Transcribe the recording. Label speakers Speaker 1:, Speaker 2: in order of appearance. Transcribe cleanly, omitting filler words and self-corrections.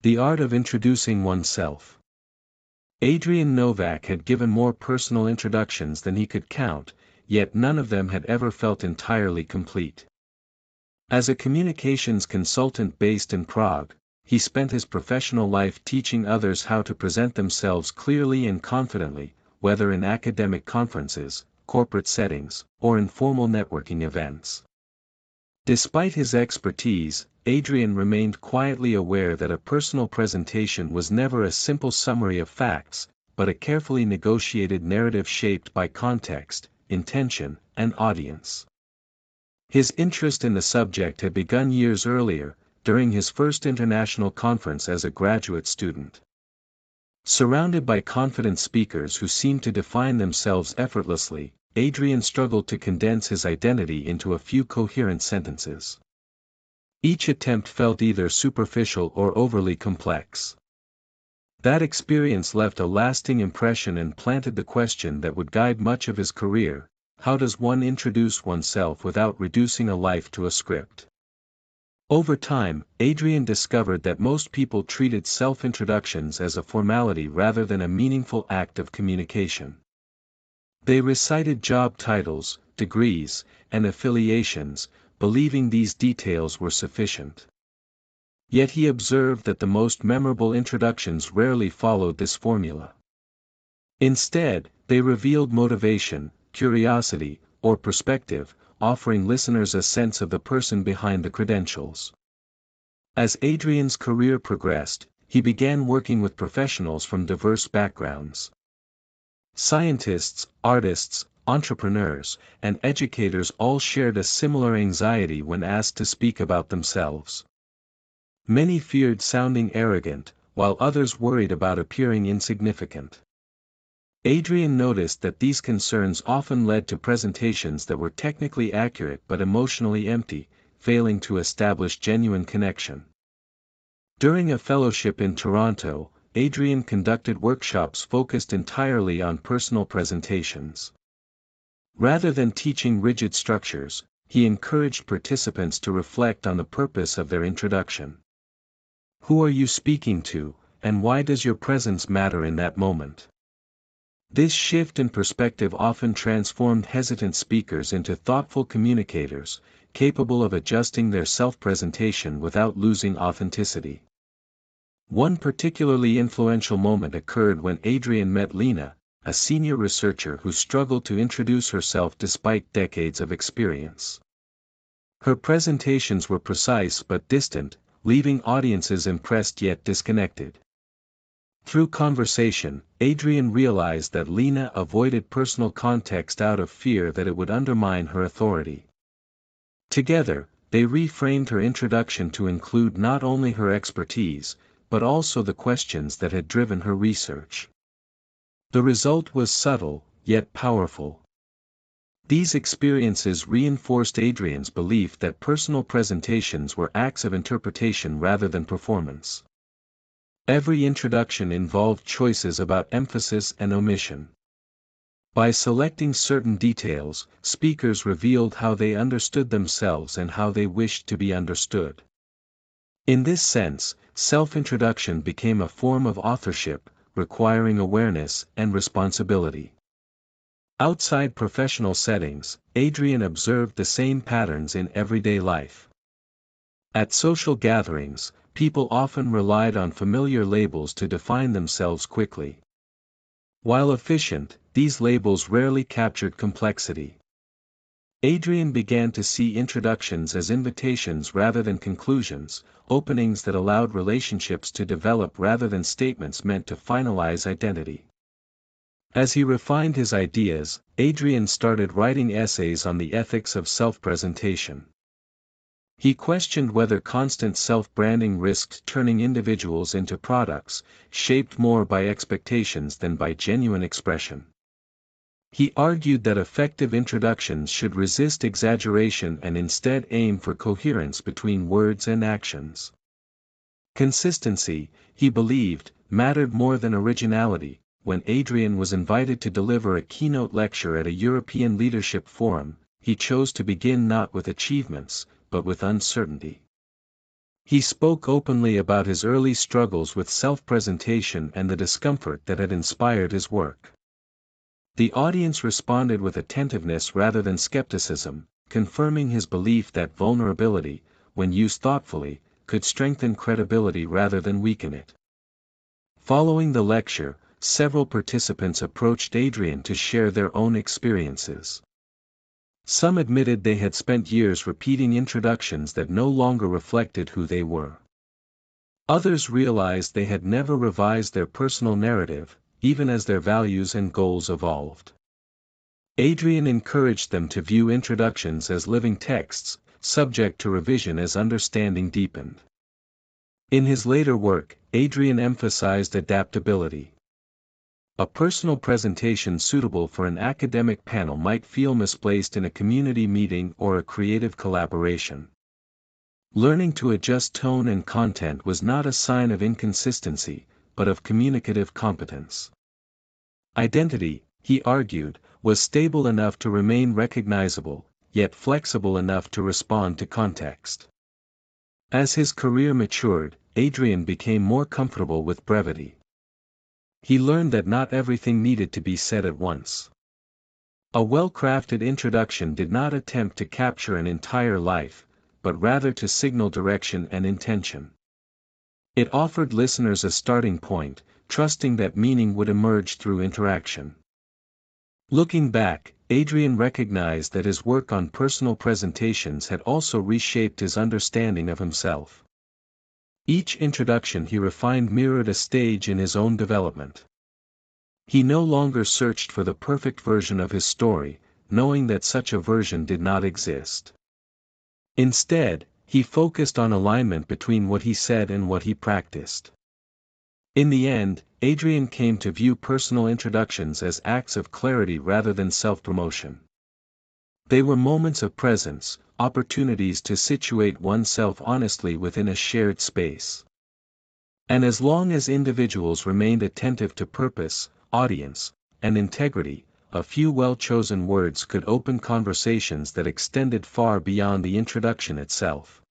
Speaker 1: The art of introducing oneself. Adrian Novak had given more personal introductions than he could count, yet none of them had ever felt entirely complete. As a communications consultant based in Prague, he spent his professional life teaching others how to present themselves clearly and confidently, whether in academic conferences, corporate settings, or informal networking events. Despite his expertise, Adrian remained quietly aware that a personal presentation was never a simple summary of facts, but a carefully negotiated narrative shaped by context, intention, and audience. His interest in the subject had begun years earlier, during his first international conference as a graduate student. Surrounded by confident speakers who seemed to define themselves effortlessly, Adrian struggled to condense his identity into a few coherent sentences. Each attempt felt either superficial or overly complex. That experience left a lasting impression and planted the question that would guide much of his career: how does one introduce oneself without reducing a life to a script? Over time, Adrian discovered that most people treated self-introductions as a formality rather than a meaningful act of communication. They recited job titles, degrees, and affiliations, believing these details were sufficient. Yet he observed that the most memorable introductions rarely followed this formula. Instead, they revealed motivation, curiosity, or perspective, offering listeners a sense of the person behind the credentials. As Adrian's career progressed, he began working with professionals from diverse backgrounds. Scientists, artists, entrepreneurs, and educators all shared a similar anxiety when asked to speak about themselves. Many feared sounding arrogant, while others worried about appearing insignificant. Adrian noticed that these concerns often led to presentations that were technically accurate but emotionally empty, failing to establish genuine connection. During a fellowship in Toronto, Adrian conducted workshops focused entirely on personal presentations. Rather than teaching rigid structures, he encouraged participants to reflect on the purpose of their introduction. Who are you speaking to, and why does your presence matter in that moment? This shift in perspective often transformed hesitant speakers into thoughtful communicators, capable of adjusting their self-presentation without losing authenticity. One particularly influential moment occurred when Adrian met Lena, a senior researcher who struggled to introduce herself despite decades of experience. Her presentations were precise but distant, leaving audiences impressed yet disconnected. Through conversation, Adrian realized that Lena avoided personal context out of fear that it would undermine her authority. Together, they reframed her introduction to include not only her expertise, but also the questions that had driven her research. The result was subtle, yet powerful. These experiences reinforced Adrian's belief that personal presentations were acts of interpretation rather than performance. Every introduction involved choices about emphasis and omission. By selecting certain details, speakers revealed how they understood themselves and how they wished to be understood. In this sense, self-introduction became a form of authorship, requiring awareness and responsibility. Outside professional settings, Adrian observed the same patterns in everyday life. At social gatherings, people often relied on familiar labels to define themselves quickly. While efficient, these labels rarely captured complexity. Adrian began to see introductions as invitations rather than conclusions, openings that allowed relationships to develop rather than statements meant to finalize identity. As he refined his ideas, Adrian started writing essays on the ethics of self-presentation. He questioned whether constant self-branding risked turning individuals into products, shaped more by expectations than by genuine expression. He argued that effective introductions should resist exaggeration and instead aim for coherence between words and actions. Consistency, he believed, mattered more than originality. When Adrian was invited to deliver a keynote lecture at a European leadership forum, he chose to begin not with achievements, but with uncertainty. He spoke openly about his early struggles with self-presentation and the discomfort that had inspired his work. The audience responded with attentiveness rather than skepticism, confirming his belief that vulnerability, when used thoughtfully, could strengthen credibility rather than weaken it. Following the lecture, several participants approached Adrian to share their own experiences. Some admitted they had spent years repeating introductions that no longer reflected who they were. Others realized they had never revised their personal narrative, even as their values and goals evolved. Adrian encouraged them to view introductions as living texts, subject to revision as understanding deepened. In his later work, Adrian emphasized adaptability. A personal presentation suitable for an academic panel might feel misplaced in a community meeting or a creative collaboration. Learning to adjust tone and content was not a sign of inconsistency, but of communicative competence. Identity, he argued, was stable enough to remain recognizable, yet flexible enough to respond to context. As his career matured, Adrian became more comfortable with brevity. He learned that not everything needed to be said at once. A well-crafted introduction did not attempt to capture an entire life, but rather to signal direction and intention. It offered listeners a starting point, trusting that meaning would emerge through interaction. Looking back, Adrian recognized that his work on personal presentations had also reshaped his understanding of himself. Each introduction he refined mirrored a stage in his own development. He no longer searched for the perfect version of his story, knowing that such a version did not exist. Instead, he focused on alignment between what he said and what he practiced. In the end, Adrian came to view personal introductions as acts of clarity rather than self-promotion. They were moments of presence, opportunities to situate oneself honestly within a shared space. And as long as individuals remained attentive to purpose, audience, and integrity, a few well-chosen words could open conversations that extended far beyond the introduction itself.